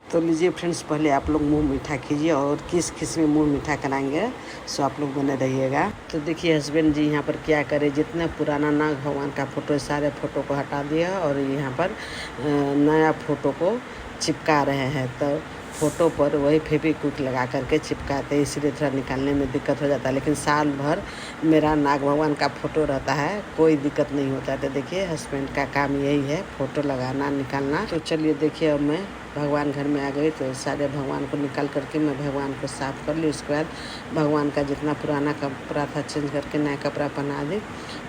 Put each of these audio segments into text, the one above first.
तो लीजिए फ्रेंड्स, पहले आप लोग मुंह मीठा कीजिए और किस किस में मुंह मीठा कराएंगे, सो आप लोग बने रहिएगा। तो देखिए हस्बैंड जी यहाँ पर क्या करे, जितना पुराना नाग भगवान का फोटो सारे फोटो को हटा दिया और यहाँ पर नया फोटो को चिपका रहे हैं। तो फ़ोटो पर वही फेविक्विक लगा करके चिपकाते हैं, इसलिए थोड़ा निकालने में दिक्कत हो जाता है। लेकिन साल भर मेरा नाग भगवान का फ़ोटो रहता है, कोई दिक्कत नहीं होता है। तो देखिए हस्बैंड का काम यही है, फ़ोटो लगाना निकालना। तो चलिए देखिए, अब मैं भगवान घर में आ गई तो सारे भगवान को निकाल करके मैं भगवान को साफ़ कर ली। उसके बाद भगवान का जितना पुराना कपड़ा था चेंज करके नया कपड़ा पहना दी।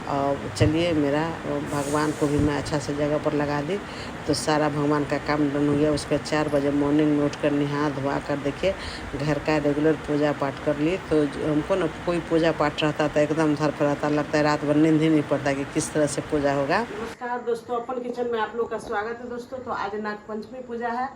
और चलिए मेरा भगवान को भी मैं अच्छा से जगह पर लगा दी। तो सारा भगवान का काम डन हो गया। उसके बाद 4 बजे मॉर्निंग में उठ कर नहा धोवा कर देखिए घर का रेगुलर पूजा पाठ कर ली। तो हमको ना कोई पूजा पाठ रहता था एकदम धर पर रहता, लगता है रात भर नींद ही नहीं पड़ता कि किस तरह से पूजा होगा। नमस्कार दोस्तों, अपन किचन में आप लोग का स्वागत है दोस्तों। तो आज नाग पंचमी पूजा है,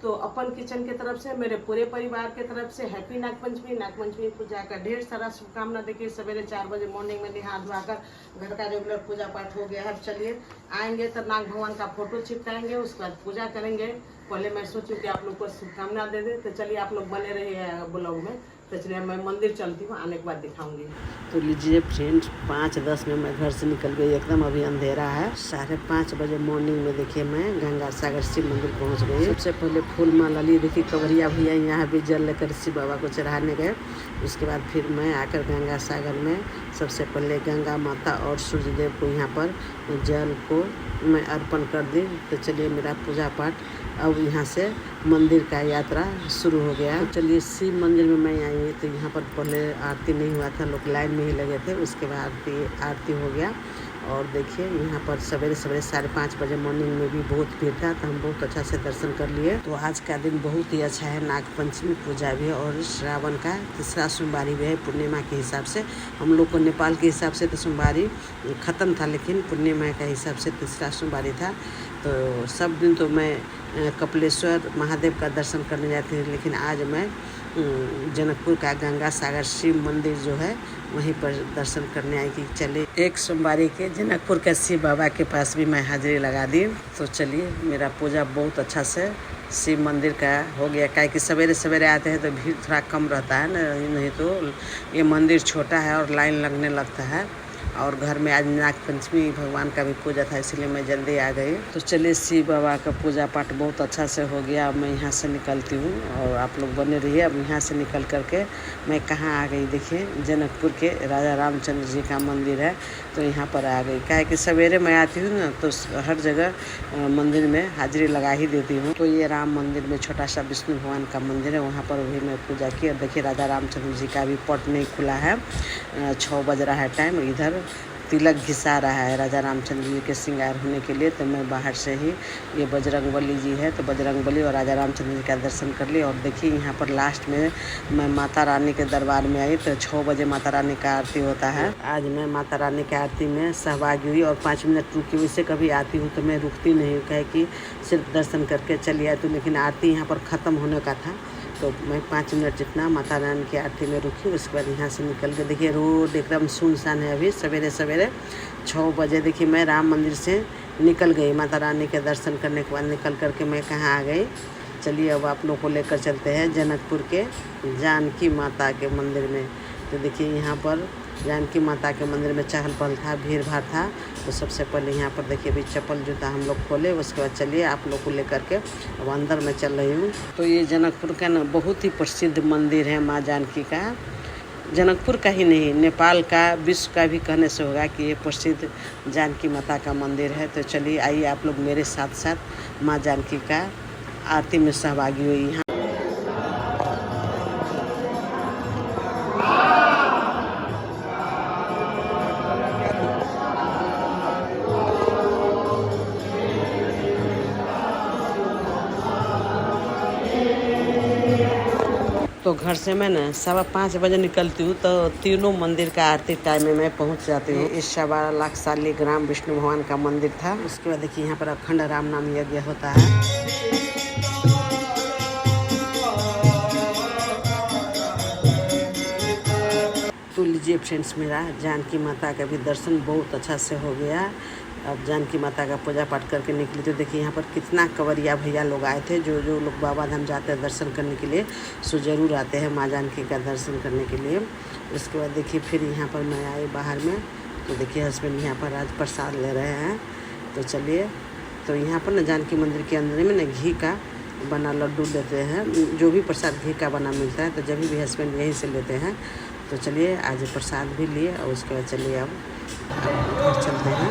तो अपन किचन की तरफ से मेरे पूरे परिवार की तरफ से हैप्पी नागपंचमी। नागपंचमी पूजा का ढेर सारा शुभकामना। देखिए सवेरे 4 बजे मॉर्निंग में नहा धोवा कर घर का रेगुलर पूजा पाठ हो गया है। चलिए आएंगे तो नाग भगवान का फोटो चिपकाएंगे, उसके बाद पूजा करेंगे। पहले मैं सोचूं कि आप लोग को शुभकामना दे दें, तो चलिए आप लोग बने रहिए ब्लॉग में। तो चलिए मैं मंदिर चलती हूँ, आने के बाद दिखाऊंगी। तो लीजिए फ्रेंड्स, 5:10 में मैं घर से निकल गई, एकदम अभी अंधेरा है। 5:30 बजे मॉर्निंग में देखिए मैं गंगा सागर शिव मंदिर पहुंच गई। सबसे पहले फूल माला ली, देखिए कवरिया भैया यहाँ भी जल लेकर शिव बाबा को चढ़ाने गए। उसके बाद फिर मैं आकर गंगा सागर में सबसे पहले गंगा माता और सूर्यदेव को यहाँ पर जल को मैं अर्पण कर दी। तो चलिए मेरा पूजा पाठ अब यहाँ से मंदिर का यात्रा शुरू हो गया। तो चलिए शिव मंदिर में मैं आई, तो यहाँ पर पहले आरती नहीं हुआ था, लोग लाइन में ही लगे थे। उसके बाद आरती हो गया। और देखिए यहाँ पर सवेरे 5:30 बजे मॉर्निंग में भी बहुत भीड़ था, तो हम बहुत अच्छा से दर्शन कर लिए। तो आज का दिन बहुत ही अच्छा है, नाग पंचमी पूजा भी और श्रावण का तीसरा सोमवारी भी है पूर्णिमा के हिसाब से। हम लोग को नेपाल के हिसाब से तो सोमवारी ख़त्म था, लेकिन पूर्णिमा के हिसाब से तीसरा सोमवारी था। तो सब दिन तो मैं कपिलेश्वर महादेव का दर्शन करने जाती हूँ, लेकिन आज मैं जनकपुर का गंगा सागर शिव मंदिर जो है वहीं पर दर्शन करने आई कि चले एक सोमवारी के जनकपुर के शिव बाबा के पास भी मैं हाजिरी लगा दी। तो चलिए मेरा पूजा बहुत अच्छा से शिव मंदिर का हो गया। क्या कि सवेरे सवेरे आते हैं तो भीड़ थोड़ा कम रहता है ना, नहीं तो ये मंदिर छोटा है और लाइन लगने लगता है। और घर में आज नाग पंचमी भगवान का भी पूजा था, इसलिए मैं जल्दी आ गई। तो चलिए शिव बाबा का पूजा पाठ बहुत अच्छा से हो गया। अब मैं यहाँ से निकलती हूँ और आप लोग बने रहिए। अब यहाँ से निकल करके मैं कहाँ आ गई, देखिए जनकपुर के राजा रामचंद्र जी का मंदिर है, तो यहाँ पर आ गई। क्या है कि सवेरे मैं आती हूँ ना, तो हर जगह मंदिर में हाजिरी लगा ही देती हूँ। तो ये राम मंदिर में छोटा सा विष्णु भगवान का मंदिर है, वहाँ पर भी मैं पूजा की। और देखिए राजा रामचंद्र जी का भी पट नहीं खुला है, 6 बज रहा है टाइम। इधर तिलक घिसा रहा है राजा रामचंद्र जी के श्रृंगार होने के लिए। तो मैं बाहर से ही, ये बजरंगबली जी है, तो बजरंगबली और राजा रामचंद्र जी का दर्शन कर लिए। और देखिए यहाँ पर लास्ट में मैं माता रानी के दरबार में आई, तो 6 बजे माता रानी का आरती होता है। आज मैं माता रानी की आरती में सहभागी हुई और 5 मिनट रुकी। वैसे कभी आती हूँ तो मैं रुकती नहीं हूँ, क्या कि सिर्फ दर्शन करके चली आती हूँ। लेकिन आरती यहाँ पर ख़त्म होने का था, तो मैं 5 मिनट जितना माता रानी की आरती में रुकी। उसके बाद यहाँ से निकल के देखिए रोड एकदम सुनसान है। अभी सवेरे 6 बजे देखिए मैं राम मंदिर से निकल गई। माता रानी के दर्शन करने के बाद निकल करके मैं कहाँ आ गई, चलिए अब आप लोग को लेकर चलते हैं जनकपुर के जानकी माता के मंदिर में। तो देखिए यहाँ पर जानकी माता के मंदिर में चहल पहल था, भीड़ भाड़ था। तो सबसे पहले यहाँ पर देखिए अभी चप्पल जूता हम लोग खोले। उसके बाद चलिए आप लोग को लेकर के अब अंदर में चल रही हूँ। तो ये जनकपुर का ना बहुत ही प्रसिद्ध मंदिर है माँ जानकी का। जनकपुर का ही नहीं, नेपाल का, विश्व का भी कहने से होगा कि ये प्रसिद्ध जानकी माता का मंदिर है। तो चलिए आइए आप लोग मेरे साथ साथ माँ जानकी का आरती में सहभागी हुई। यहाँ तो घर से मैं ना 5:15 बजे निकलती हूँ, तो तीनों मंदिर का आरती टाइम में मैं पहुँच जाती हूँ। इस 12.5 लाख साली ग्राम विष्णु भगवान का मंदिर था। उसके बाद देखिए यहाँ पर अखंड राम नाम यज्ञ होता है। तो लीजिए फ्रेंड्स, मेरा जानकी माता का भी दर्शन बहुत अच्छा से हो गया। अब जानकी माता का पूजा पाठ करके निकली। तो देखिए यहाँ पर कितना कंवरिया भैया लोग आए थे। जो लोग बाबा धाम जाते हैं दर्शन करने के लिए सो ज़रूर आते हैं माँ जानकी का दर्शन करने के लिए। उसके बाद देखिए फिर यहाँ पर मैं आई बाहर में, तो देखिए हस्बैंड यहाँ पर आज प्रसाद ले रहे हैं। तो चलिए, तो यहाँ पर ना जानकी मंदिर के अंदर में ना घी का बना लड्डू देते हैं। जो भी प्रसाद घी का बना मिलता है तो जब भी हस्बैंड यहीं से लेते हैं। तो चलिए आज प्रसाद भी लिए और उसके बाद चलिए अब घर चलते हैं।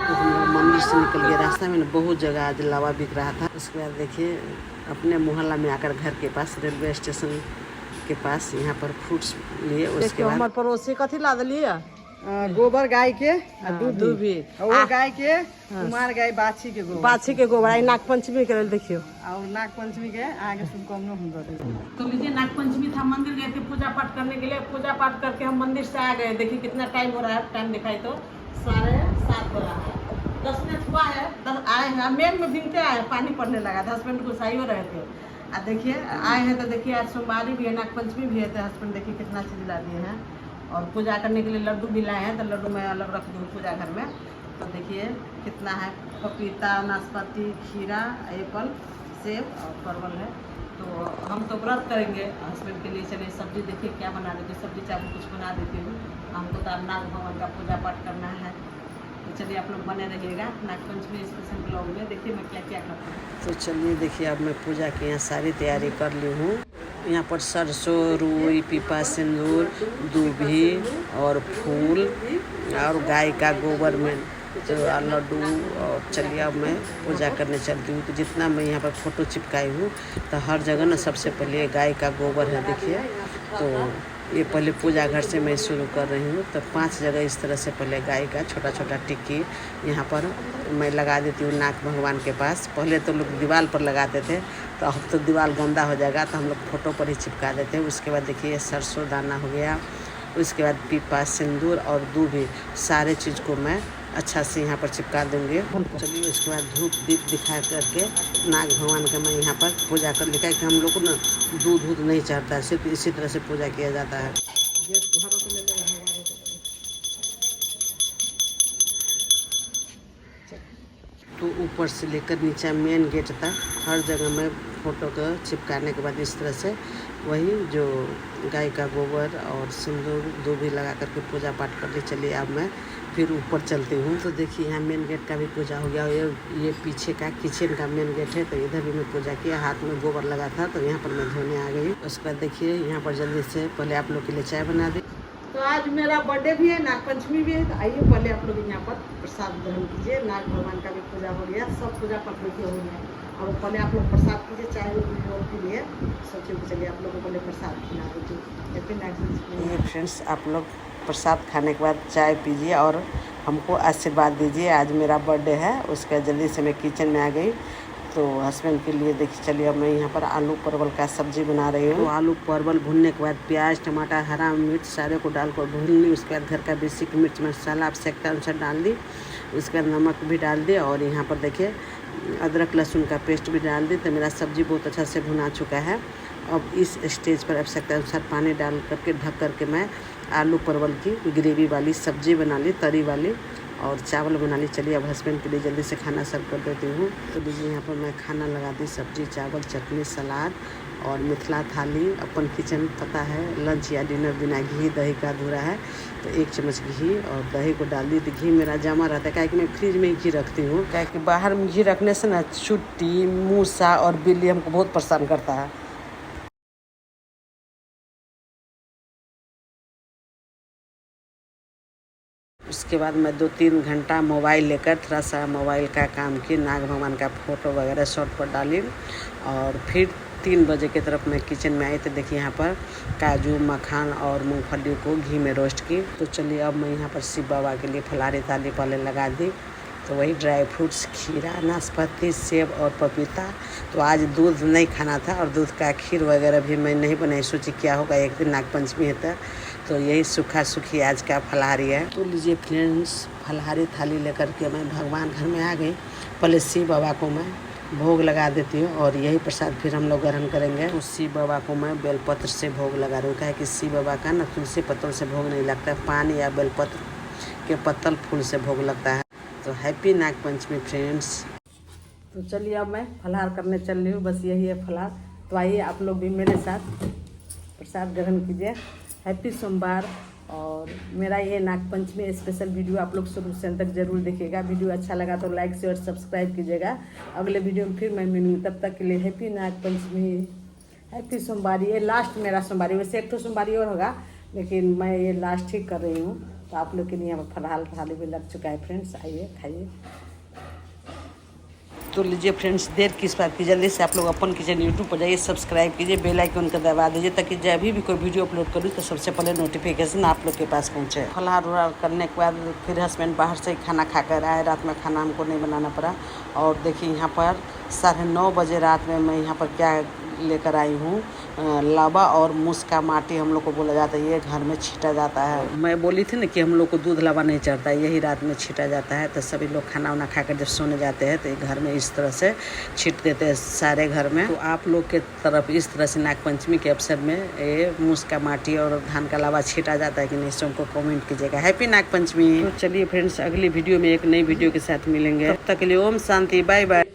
तो हम लोग मंदिर से निकल गए। रास्ता में ना बहुत जगह आज लावा बिक रहा था। उसके बाद देखिए अपने मोहल्ला में आकर घर के पास रेलवे स्टेशन के पास यहाँ पर फ्रूट्स लिए। उसके बाद हमारे पड़ोसी कथी ला दिलिए गोबर गाय के दूध भी और गाय के कुमार गाय बाछी के गोबर, बाछी के गोबर आई नाग पंचमी के लिए देखियो। और नाग पंचमी के आगे शुभकामना हम। तो लीजिए नाग पंचमी था, मंदिर गए थे पूजा पाठ करने के लिए। पूजा पाठ करके हम मंदिर से आ गए। देखिए कितना टाइम हो रहा है, टाइम दिखाई तो 7:30 हो रहा है। 10 मिनट हुआ है, 10 आए हैं। मेघ में भीगते आए, पानी पड़ने लगा था। हस्बैंड गुस्साई हो रहे थे। देखिए आए हैं तो देखिए आज सोमवारी भी है, नाग पंचमी भी है। तो हस्बैंड देखिए कितना चीज़ ला दिए हैं और पूजा करने के लिए लड्डू भी लाए हैं। तो लड्डू मैं अलग रख दूँ पूजा घर में। तो देखिए कितना है, पपीता, नाशपाती, खीरा, एप्पल, सेब और परवल है। तो हम तो व्रत करेंगे। हस्बैंड के लिए चलिए सब्जी देखिए क्या बना देती हूँ। सब्जी चावल कुछ बना देती हूँ। हमको तो नाग भगवान का पूजा पाठ करना है। तो चलिए आप लोग बने रहिएगा नाग पंचमी स्पेशल ब्लॉग में। देखिए मैं क्या क्या करती हूँ। तो चलिए देखिए अब मैं पूजा की यहाँ सारी तैयारी कर ली हूँ। यहाँ पर सरसों, रुई, पीपा, सिंदूर, दूभी और फूल और गाय का गोबर में जो लड्डू। और चलिए अब मैं पूजा करने चलती हूँ। तो जितना मैं यहाँ पर फ़ोटो चिपकाई हूँ तो हर जगह ना सबसे पहले गाय का गोबर है। देखिए तो ये पहले पूजा घर से मैं शुरू कर रही हूँ। तो 5 जगह इस तरह से पहले गाय का छोटा छोटा टिक्की यहाँ पर मैं लगा देती हूँ नाग भगवान के पास। पहले तो लोग दीवार पर लगाते थे, तो अब तो दीवार गंदा हो जाएगा तो हम लोग फ़ोटो पर ही चिपका देते हैं। उसके बाद देखिए सरसों दाना हो गया। उसके बाद पीपा, सिंदूर और दूभी सारे चीज़ को मैं अच्छा से यहाँ पर चिपका दूँगी। चलिए उसके बाद धूप दीप दिखा करके नाग भगवान का मैं यहाँ पर पूजा कर लिखा है कि हम लोग को ना दूध नहीं चढ़ता है, सिर्फ इसी तरह से पूजा किया जाता है। तो ऊपर से लेकर नीचे मेन गेट तक हर जगह में फ़ोटो को चिपकाने के बाद इस तरह से वही जो गाय का गोबर और सिंदूर दूभी लगा करके पूजा पाठ कर ली। चलिए अब मैं फिर ऊपर चलती हूँ। तो देखिए यहाँ मेन गेट का भी पूजा हो गया। ये पीछे का किचन का मेन गेट है। तो इधर भी मैं पूजा किया, हाथ में गोबर लगा था तो यहाँ पर मैं धोने आ गई। उसके बाद देखिए यहाँ पर जल्दी से पहले आप लोग के लिए चाय बना दी। तो आज मेरा बर्थडे भी है, नाग पंचमी भी है। तो आइए पहले आप लोग यहाँ पर प्रसाद ग्रहण कीजिए। नाग भगवान का भी पूजा हो गया, सब पूजा पाठ देखिए हो गया। और पहले आप लोग प्रसाद कीजिए, चाय के लिए सोचिए कि चलिए आप लोग को पहले प्रसाद खिला दीजिए। फ्रेंड्स आप लोग प्रसाद खाने के बाद चाय पीजिए और हमको आशीर्वाद दीजिए। आज मेरा बर्थडे है। उसके बाद जल्दी से मैं किचन में आ गई। तो हस्बैंड के लिए देखिए चलिए अब मैं यहाँ पर आलू परवल का सब्ज़ी बना रही हूँ। तो आलू परवल भूनने के बाद प्याज, टमाटर, हरा मिर्च सारे को डालकर भून ली। उसके बाद घर का बेसिक मिर्च मसाला आप सेकता अनुसार डाल दी। उसके बाद नमक भी डाल दिया और यहाँ पर देखिए अदरक लहसुन का पेस्ट भी डाल दी। तो मेरा सब्ज़ी बहुत अच्छा से भुना चुका है। अब इस स्टेज पर आवश्यकता अनुसार पानी डाल करके ढक करके मैं आलू परवल की ग्रेवी वाली सब्ज़ी बना ली, तरी वाली, और चावल बना ली। चलिए अब हस्बैंड के लिए जल्दी से खाना सर्व कर देती हूँ। तो देखिए यहाँ पर मैं खाना लगा दी, सब्जी, चावल, चटनी, सलाद और मिथिला थाली। अपन किचन पता है लंच या डिनर बिना घी दही का अधूरा है। तो 1 चम्मच घी और दही को डाल दी। तो घी मेरा जमा रहता है, क्या कि मैं फ्रिज में ही घी रखती हूँ। क्या कि बाहर में घी रखने से ना चुट्टी, मूसा और बिल्ली हमको बहुत परेशान करता है। उसके बाद मैं 2-3 घंटा मोबाइल लेकर थोड़ा सा मोबाइल का काम की, नाग भगवान का फ़ोटो वगैरह शॉर्ट पर डाली और फिर 3 बजे की तरफ मैं किचन में आई। तो देखिए यहाँ पर काजू, मखान और मूंगफली को घी में रोस्ट की। तो चलिए अब मैं यहाँ पर शिव बाबा के लिए फलारी थाली पहले लगा दी। तो वही ड्राई फ्रूट्स, खीरा, नाशपाती, सेब और पपीता। तो आज दूध नहीं खाना था और दूध का खीर वगैरह भी मैं नहीं बनाई। सोची क्या होगा, एक दिन नाग पंचमी है तो यही सूखा सूखी आज का फलाहारी है। तो लीजिए फ्रेंड्स, फलाहारी थाली लेकर के मैं भगवान घर में आ गई। पहले शिव बाबा को मैं भोग लगा देती हूँ और यही प्रसाद फिर हम लोग ग्रहण करेंगे। तो शिव बाबा को मैं बेलपत्र से भोग लगा रही हूँ। क्या है कि शिव बाबा का ना तुलसी पत्तल से भोग नहीं लगता है, पान या बेलपत्र के पत्तल फूल से भोग लगता है। तो हैप्पी नाग पंचमी फ्रेंड्स। तो चलिए अब मैं फलाहार करने चल रही हूँ, बस यही है फलाहार। तो आइए आप लोग भी मेरे साथ प्रसाद ग्रहण कीजिए। हैप्पी सोमवार। और मेरा ये नाग पंचमी स्पेशल वीडियो आप लोग शुरू से अंत तक जरूर देखिएगा। वीडियो अच्छा लगा तो लाइक शेयर सब्सक्राइब कीजिएगा। अगले वीडियो में फिर मैं मिलूँगी, तब तक के लिए हैप्पी नाग पंचमी, हैप्पी सोमवार। ये लास्ट मेरा सोमवार, वैसे एक तो सोमवार और होगा, लेकिन मैं ये लास्ट ही कर रही हूँ। तो आप लोग के लिए यहाँ फलहार थाली भी लग चुका है फ्रेंड्स, आइए खाइए। तो लीजिए फ्रेंड्स, देर किस बात की, जल्दी से आप लोग अपन किचन यूट्यूब पर जाइए, सब्सक्राइब कीजिए, बेल आइकन को दबा दीजिए, ताकि जब भी कोई वीडियो अपलोड करूँ तो सबसे पहले नोटिफिकेशन आप लोग के पास पहुँचे। फलाहार उलाहार करने के बाद फिर हस्बैंड बाहर से ही खाना खा कर आए। रात में खाना हमको नहीं बनाना पड़ा। और देखिए यहाँ पर 9:30 बजे रात में मैं यहाँ पर क्या लेकर आई हूँ, लावा और मुस्का माटी हम लोग को बोला जाता है, ये घर में छीटा जाता है। मैं बोली थी ना कि हम लोग को दूध लावा नहीं चढ़ता है, यही रात में छीटा जाता है। तो सभी लोग खाना वाना खाकर जब सोने जाते हैं तो ये घर में इस तरह से छीट देते हैं सारे घर में। तो आप लोग के तरफ इस तरह से नाग पंचमी के अवसर में ये मुस्का माटी और धान का लावा छीटा जाता है कि नहीं, सबको कमेंट कीजिएगा। हैप्पी नाग पंचमी। तो चलिए फ्रेंड्स, अगली वीडियो में एक नई वीडियो के साथ मिलेंगे। तब तक के लिए ओम शांति, बाय बाय।